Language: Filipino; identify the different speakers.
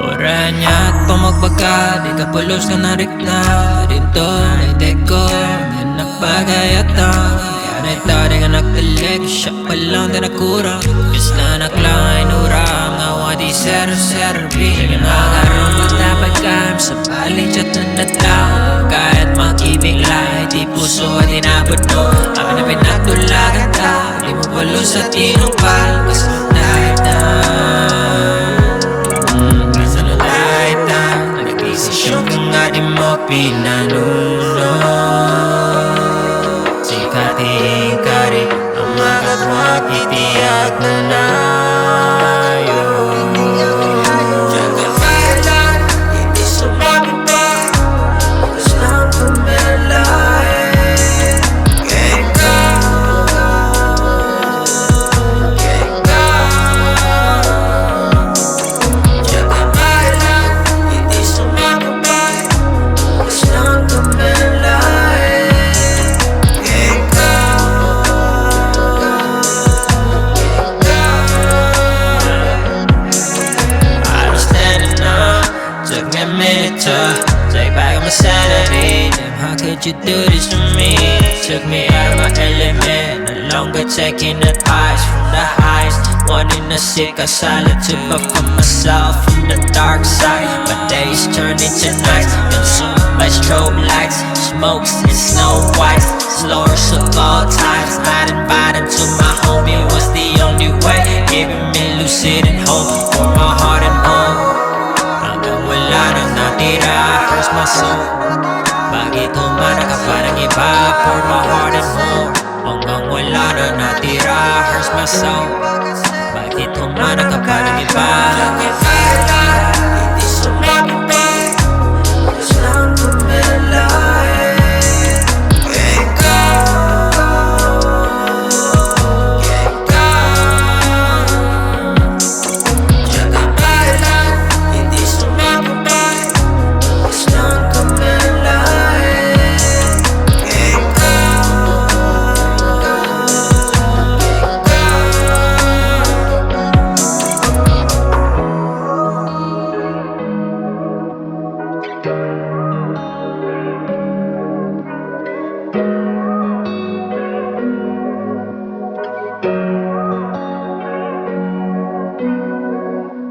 Speaker 1: Orahan niya at pamagbaga, di ka pulos na narikla. Dito may dekor, ganak bagay at kaya na'y tari ka nagtalig, siya pa lang din nakurang. Bis na naklang ay nurang, awa di ser-serbi. Magarong magtapagkam sa baling chat na natao. Kahit makibig lahi, di puso at inabot mo. Amin na pinatulagan ka, di mo pulos at inupal. Kasunod na di mo pinanuno. Sikating kari ang makatwag itiyak na layo. Diak Kabaelan, hindi sumababa, tapos lang tumalain. Keka, keka. Diak Kabaelan, hindi sumababa, take back my sanity. Damn, how could you do this to me? Took me out of my element. No longer taking advice from the highest. Wanting to seek a solitude, but for myself from the dark side. My days turn into nights, consumed by strobe lights, smokes and snow whites, slurs of all types. Not invited to my home, it was the only way, giving me lucid and hope for my heart and home. Wala nang natira, hurts my soul. Bakit humana ka parang iba, for my heart and more. Hanggang wala nang natira, hurts my soul. Bakit humana ka parang iba.